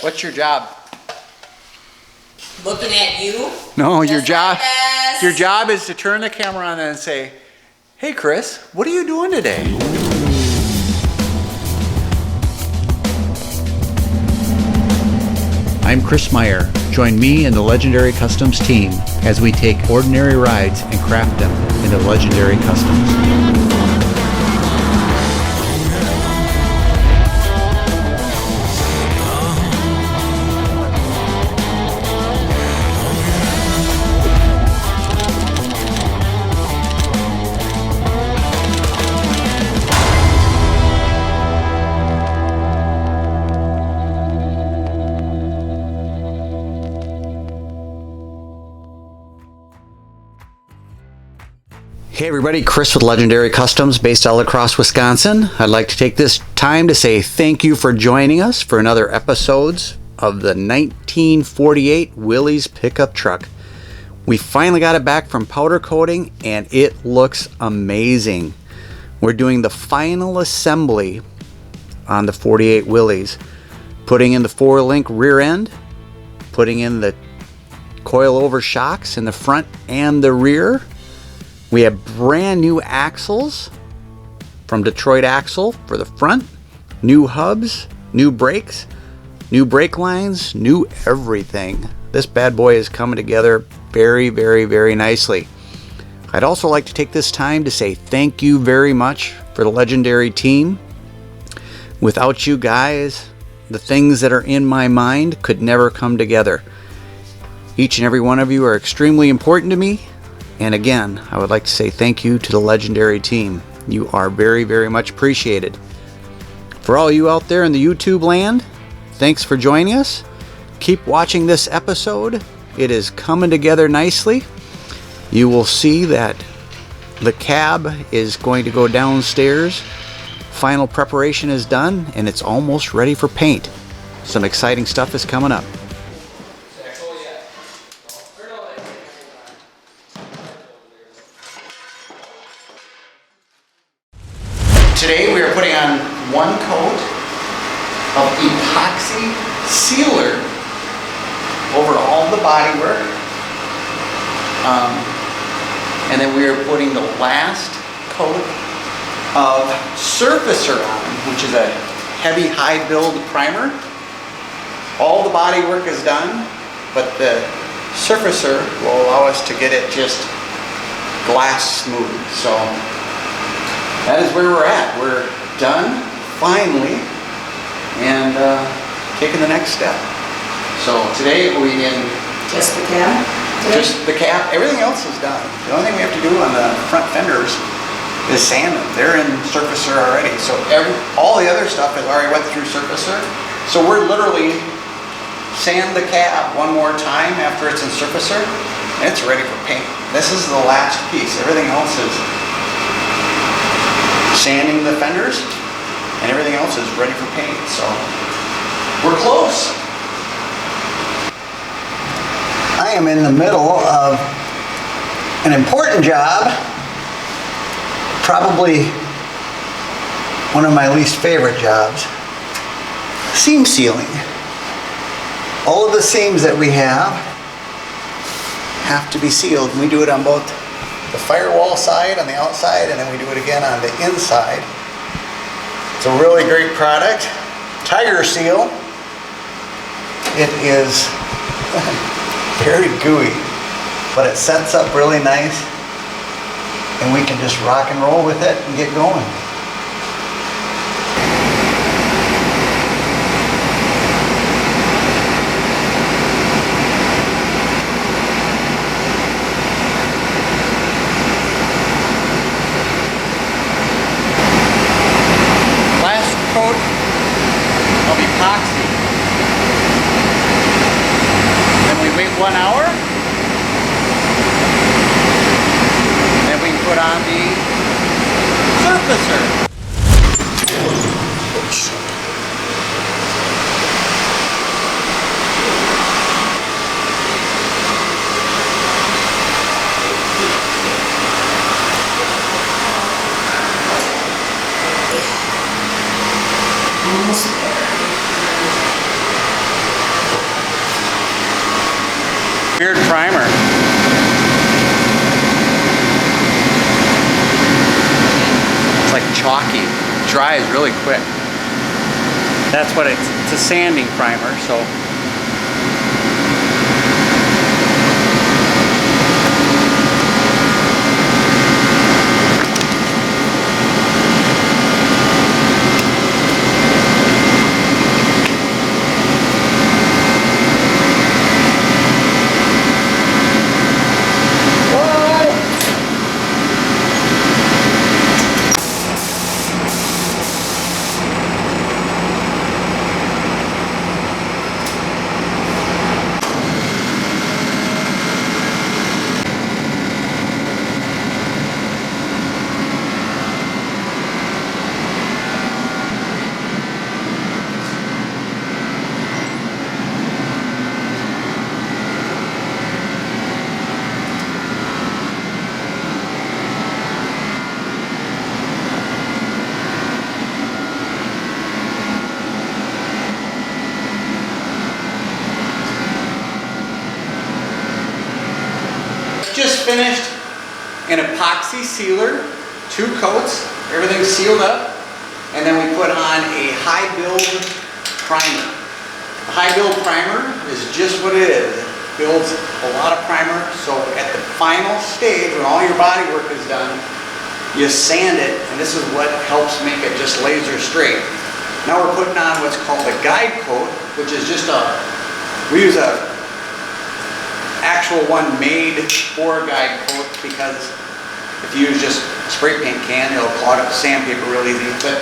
What's your job? Looking at you? No, your job. Like your job is to turn the camera on and say, "Hey, Chris, what are you doing today?" I'm Chris Meyer. Join me and the Legendary Customs team as we take ordinary rides and craft them into legendary customs. Hey everybody, Chris with Legendary Customs based out of La Crosse, Wisconsin. I'd like to take this time to say thank you for joining us for another episodes of the 1948 Willys pickup truck. We finally got it back from powder coating and it looks amazing. We're doing the final assembly on the 48 Willys, putting in the 4-link rear end, putting in the coil-over shocks in the front and the rear. We have brand new axles from Detroit Axle for the front, new hubs, new brakes, new brake lines, new everything. This bad boy is coming together very, very, very nicely. I'd also like to take this time to say thank you very much for the Legendary team. Without you guys, the things that are in my mind could never come together. Each and every one of you are extremely important to me. And again, I would like to say thank you to the Legendary team. You are very, very much appreciated. For all you out there in the YouTube land, thanks for joining us. Keep watching this episode. It is coming together nicely. You will see that the cab is going to go downstairs. Final preparation is done and it's almost ready for paint. Some exciting stuff is coming up. Today we are putting on one coat of epoxy sealer over all the bodywork, and then we are putting the last coat of surfacer on, which is a heavy high build primer. All the bodywork is done, but the surfacer will allow us to get it just glass smooth. So that is where we're at. We're done, finally, and taking the next step. So today we in... Just the cab? Just the cab. Everything else is done. The only thing we have to do on the front fenders is sand them. They're in surfacer already. So all the other stuff has already went through surfacer. So we're literally sand the cab one more time after it's in surfacer, and it's ready for paint. This is the last piece. Everything else is sanding the fenders, and everything else is ready for paint. So we're close. I am in the middle of an important job, probably one of my least favorite jobs, seam sealing. All of the seams that we have to be sealed, and we do it on both the firewall side on the outside, and then we do it again on the inside. It's a really great product. Tiger Seal. It is very gooey, but it sets up really nice, and we can just rock and roll with it and get going. Coat of epoxy. Then we wait 1 hour. Then we put on the surfacer. Weird primer. It's like chalky. It dries really quick. That's what it's a sanding primer, so. Just finished an epoxy sealer, 2 coats, everything's sealed up, and then we put on a high build primer. The high build primer is just what it is. It builds a lot of primer, so at the final stage, when all your body work is done, you sand it, and this is what helps make it just laser straight. Now we're putting on what's called a guide coat, which is just we use a actual one made for guide coat, because if you use just a spray paint can, it'll clog up the sandpaper real easy. But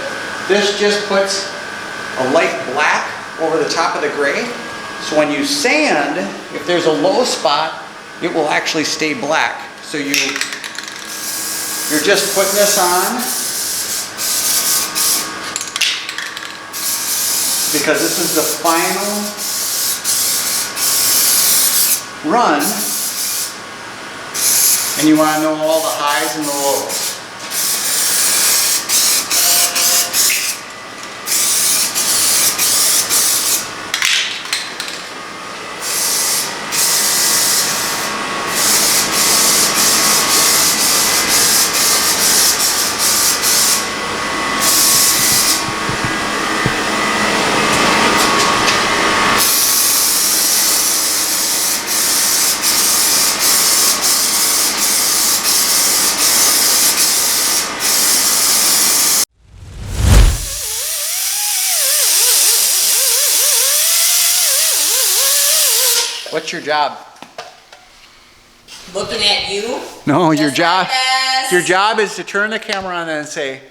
this just puts a light black over the top of the gray, so when you sand, if there's a low spot, it will actually stay black. So you're just putting this on because this is the final run, and you want to know all the highs and the lows. What's your job? Looking at you. No, Just your job. like this. Your job is to turn the camera on and say,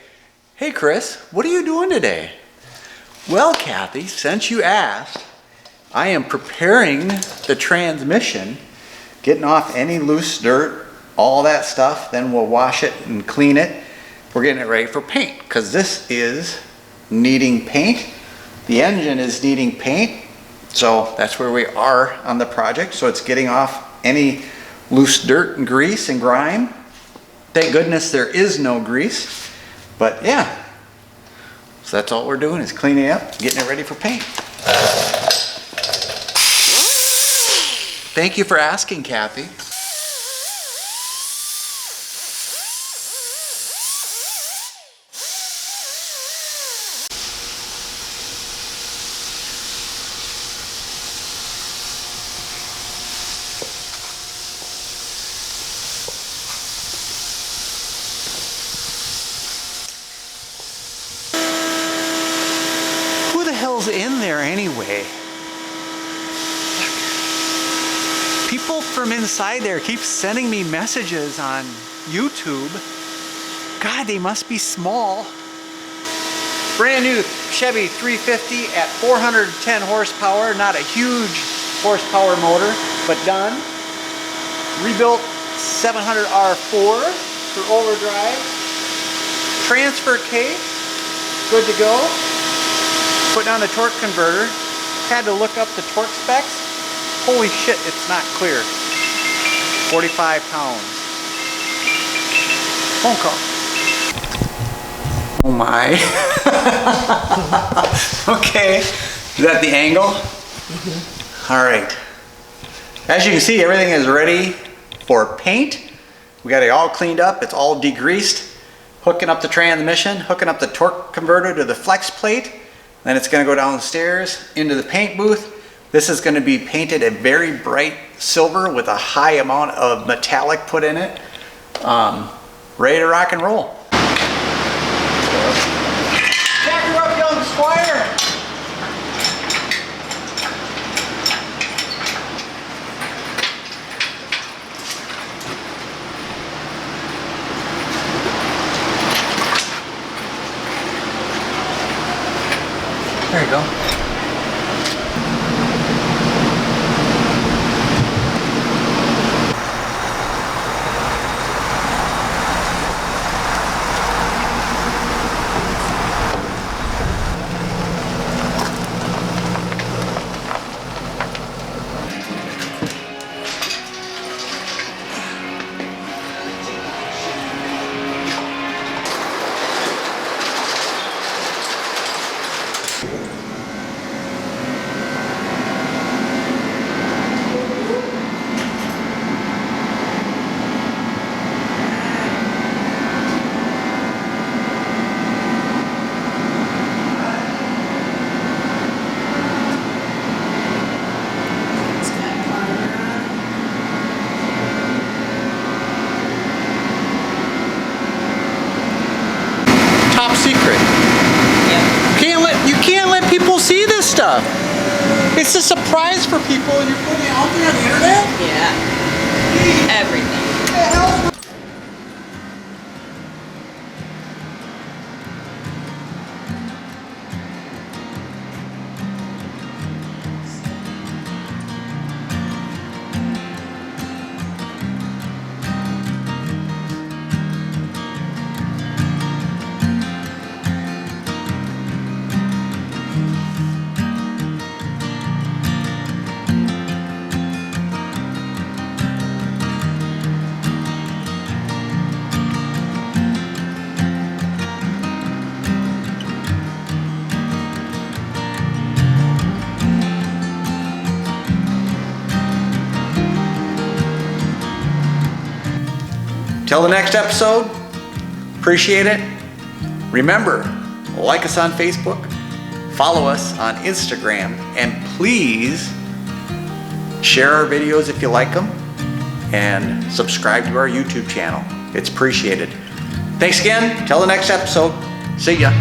"Hey, Chris, what are you doing today?" Well, Kathy, since you asked, I am preparing the transmission, getting off any loose dirt, all that stuff. Then we'll wash it and clean it. We're getting it ready for paint, because this is needing paint. The engine is needing paint. So that's where we are on the project. So it's getting off any loose dirt and grease and grime. Thank goodness there is no grease. But yeah, so that's all we're doing, is cleaning it up, getting it ready for paint. Thank you for asking, Kathy. In there anyway. People from inside there keep sending me messages on YouTube. God, they must be small. Brand new Chevy 350 at 410 horsepower. Not a huge horsepower motor, but done. Rebuilt 700 R4 for overdrive. Transfer case, good to go. Put on the torque converter. Had to look up the torque specs. Holy shit, it's not clear. 45 pounds. Phone call. Oh my. Okay. Is that the angle? Mm-hmm. All right. As you can see, everything is ready for paint. We got it all cleaned up. It's all degreased. Hooking up the transmission, hooking up the torque converter to the flex plate. Then it's going to go downstairs into the paint booth. This is going to be painted a very bright silver with a high amount of metallic put in it. Ready to rock and roll. Jack her up, young squire. There you go. Secret. You can't let people see this stuff. It's a surprise for people and you're putting it out there on the internet? Yeah. Everything. Till the next episode, appreciate it. Remember, like us on Facebook, follow us on Instagram, and please share our videos if you like them, and subscribe to our YouTube channel. It's appreciated. Thanks again. Till the next episode. See ya.